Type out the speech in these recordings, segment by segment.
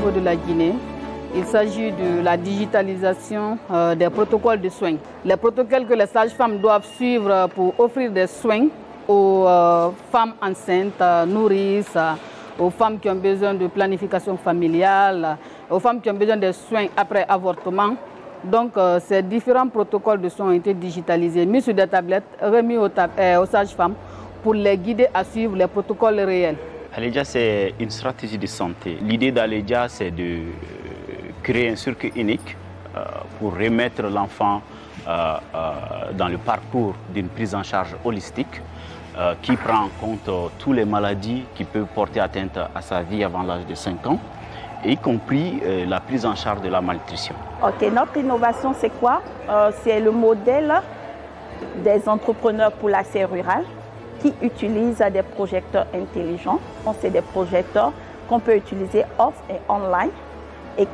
niveau de la Guinée. Il s'agit de la digitalisation des protocoles de soins. Les protocoles que les sages-femmes doivent suivre pour offrir des soins aux femmes enceintes, nourrices, aux femmes qui ont besoin de planification familiale, aux femmes qui ont besoin de soins après avortement. Donc, ces différents protocoles de soins ont été digitalisés, mis sur des tablettes, remis aux sages-femmes pour les guider à suivre les protocoles réels. Aledia, c'est une stratégie de santé. L'idée d'Aledia, c'est de créer un circuit unique pour remettre l'enfant dans le parcours d'une prise en charge holistique qui prend en compte toutes les maladies qui peuvent porter atteinte à sa vie avant l'âge de 5 ans, y compris la prise en charge de la malnutrition. Ok, notre innovation, c'est quoi? C'est le modèle des entrepreneurs pour l'accès rural qui utilisent des projecteurs intelligents. C'est des projecteurs qu'on peut utiliser off et online et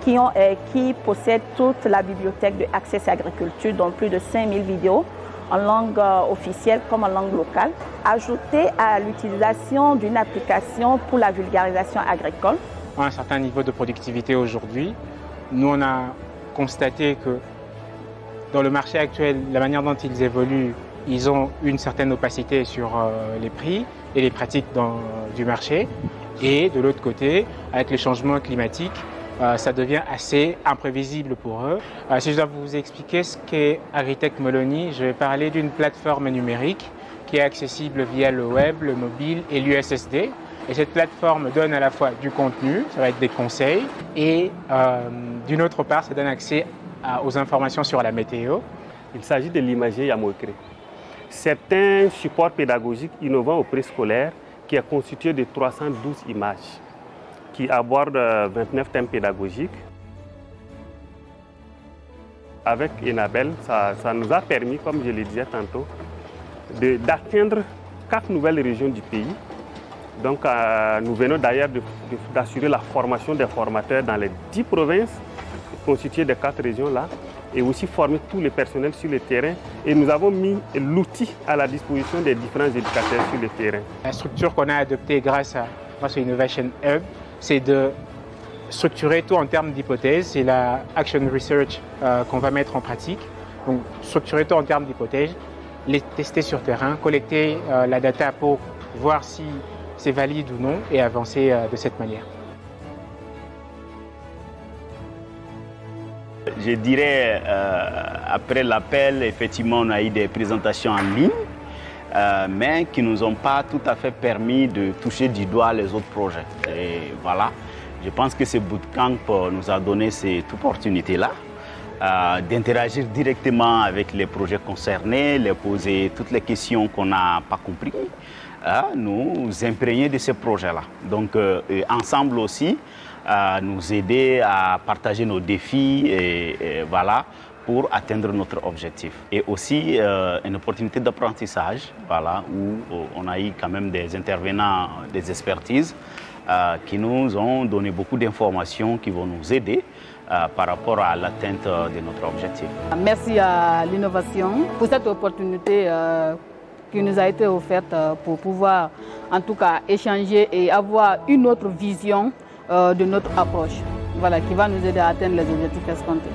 qui possèdent toute la bibliothèque de Access Agriculture, dont plus de 5000 vidéos en langue officielle comme en langue locale, ajouté à l'utilisation d'une application pour la vulgarisation agricole. À un certain niveau de productivité aujourd'hui, nous on a constaté que dans le marché actuel, la manière dont ils évoluent, ils ont une certaine opacité sur les prix et les pratiques du marché. Et de l'autre côté, avec les changements climatiques, ça devient assez imprévisible pour eux. Si je dois vous expliquer ce qu'est Agritech Molonie, je vais parler d'une plateforme numérique qui est accessible via le web, le mobile et l'USSD. Et cette plateforme donne à la fois du contenu, ça va être des conseils, et d'une autre part, ça donne accès aux informations sur la météo. Il s'agit de l'imagerie Yamoukri. C'est un support pédagogique innovant au préscolaire qui est constitué de 312 images qui aborde 29 thèmes pédagogiques. Avec Enabel, ça nous a permis, comme je le disais tantôt, d'atteindre 4 nouvelles régions du pays. Donc nous venons d'ailleurs d'assurer la formation des formateurs dans les 10 provinces constituées des 4 régions-là et aussi former tous les personnels sur le terrain. Et nous avons mis l'outil à la disposition des différents éducateurs sur le terrain. La structure qu'on a adoptée grâce au Innovation Hub, c'est de structurer tout en termes d'hypothèses. C'est la Action Research qu'on va mettre en pratique. Donc structurer tout en termes d'hypothèses, les tester sur terrain, collecter la data pour voir si c'est valide ou non et avancer de cette manière. Je dirais, après l'appel, effectivement, on a eu des présentations en ligne, mais qui ne nous ont pas tout à fait permis de toucher du doigt les autres projets. Et voilà, je pense que ce bootcamp nous a donné cette opportunité-là d'interagir directement avec les projets concernés, les poser toutes les questions qu'on n'a pas comprises, nous imprégner de ces projets-là. Donc, ensemble aussi, nous aider à partager nos défis et voilà, pour atteindre notre objectif. Et aussi une opportunité d'apprentissage, voilà, où on a eu quand même des intervenants, des expertises qui nous ont donné beaucoup d'informations qui vont nous aider par rapport à l'atteinte de notre objectif. Merci à l'innovation pour cette opportunité qui nous a été offerte pour pouvoir en tout cas échanger et avoir une autre vision de notre approche, voilà, qui va nous aider à atteindre les objectifs escomptés.